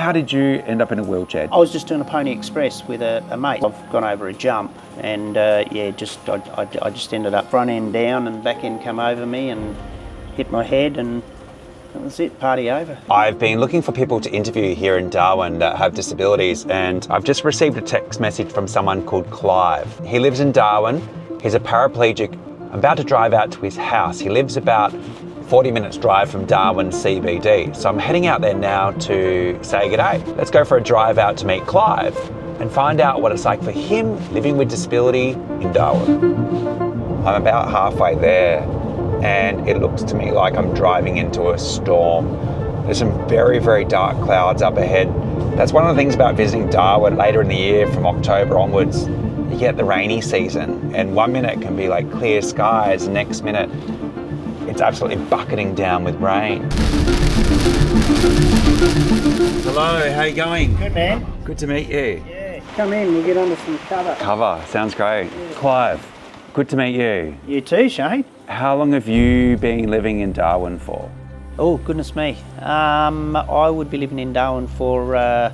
how did you end up in a wheelchair? I was just doing a Pony Express with a mate. I've gone over a jump and I just ended up front end down and back end come over me and hit my head, and that was it, party over. I've been looking for people to interview here in Darwin that have disabilities, and I've just received a text message from someone called Clive. He lives in Darwin. He's a paraplegic. I'm about to drive out to his house. He lives about 40 minutes drive from Darwin CBD. So I'm heading out there now to say g'day. Let's go for a drive out to meet Clive and find out what it's like for him living with disability in Darwin. I'm about halfway there and it looks to me like I'm driving into a storm. There's some very, very dark clouds up ahead. That's one of the things about visiting Darwin later in the year from October onwards. You get the rainy season and 1 minute can be like clear skies, next minute it's absolutely bucketing down with rain. Hello, how you going? Good, man. Good to meet you. Yeah, come in, we'll get under some cover. Cover, sounds great. Yeah. Clive, good to meet you. You too, Shane. How long have you been living in Darwin for? Oh, goodness me. I would be living in Darwin for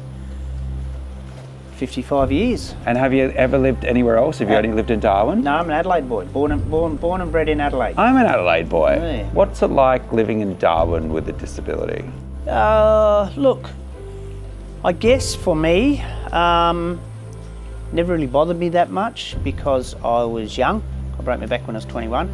55 years. And have you ever lived anywhere else? Have you only lived in Darwin? No, I'm an Adelaide boy, born and bred in Adelaide. I'm an Adelaide boy. Yeah. What's it like living in Darwin with a disability? Look, I guess for me, never really bothered me that much because I was young. I broke my back when I was 21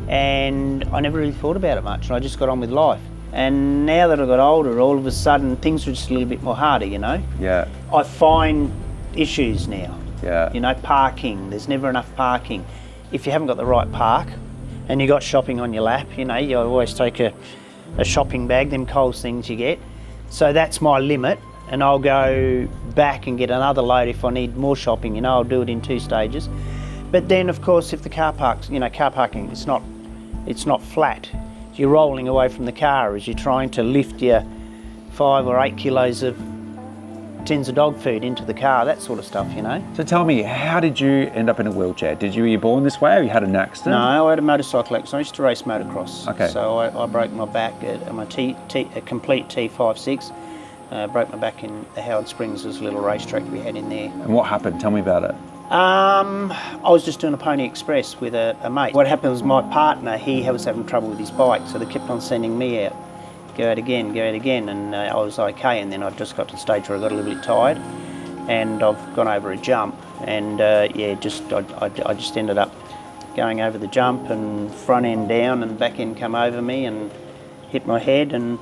and I never really thought about it much. I just got on with life. And now that I got older, all of a sudden things were just a little bit more harder, you know? Yeah. I find issues now. Yeah. You know, parking, there's never enough parking. If you haven't got the right park and you got shopping on your lap, you know, you always take a shopping bag, them Coles things you get. So that's my limit, and I'll go back and get another load if I need more shopping, you know, I'll do it in 2 stages. But then of course if the car parking, it's not flat. You're rolling away from the car as you're trying to lift your 5 or 8 kilos of tins of dog food into the car, that sort of stuff, you know. So tell me, how did you end up in a wheelchair? Were you born this way or you had an accident? No, I had a motorcycle accident. I used to race motocross. Okay. So I broke my back at a complete T56. Broke my back in the Howard Springs, there's a little racetrack we had in there. And what happened? Tell me about it. I was just doing a Pony Express with a mate. What happened was my partner, he was having trouble with his bike, so they kept on sending me out. Go out again, and I was okay, and then I just got to the stage where I got a little bit tired and I've gone over a jump and I just ended up going over the jump and front end down and back end come over me and hit my head, and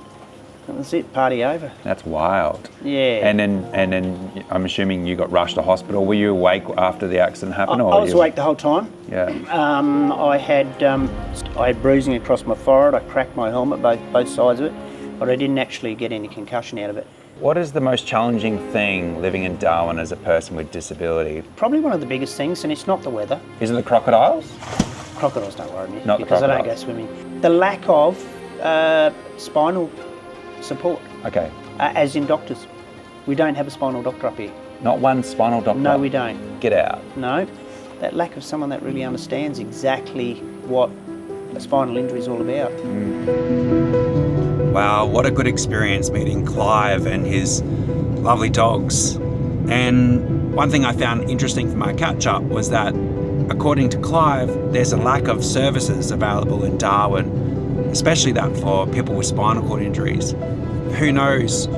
that was it, party over. That's wild. Yeah. And then I'm assuming you got rushed to hospital. Were you awake after the accident happened? I was awake the whole time. Yeah. I had bruising across my forehead. I cracked my helmet, both sides of it, but I didn't actually get any concussion out of it. What is the most challenging thing living in Darwin as a person with disability? Probably one of the biggest things, and it's not the weather. Is it the crocodiles? Crocodiles don't worry me, Not because the I don't go swimming. The lack of spinal support. Okay. As in doctors. We don't have a spinal doctor up here. Not one spinal doctor? No, we don't. Get out. No. That lack of someone that really understands exactly what a spinal injury is all about. Wow, what a good experience meeting Clive and his lovely dogs. And one thing I found interesting from our catch-up was that, according to Clive, there's a lack of services available in Darwin, especially that for people with spinal cord injuries. Who knows?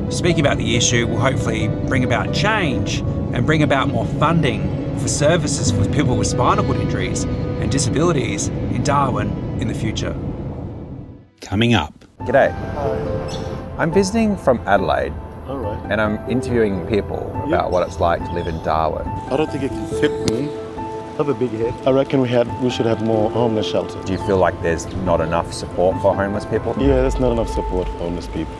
Speaking about the issue will hopefully bring about change and bring about more funding for services for people with spinal cord injuries and disabilities in Darwin in the future. Coming up. G'day. Hi. I'm visiting from Adelaide. All right. And I'm interviewing people about what it's like to live in Darwin. I don't think it can fit me. I have a big head. I reckon we should have more homeless shelters. Do you feel like there's not enough support for homeless people? Yeah, there's not enough support for homeless people.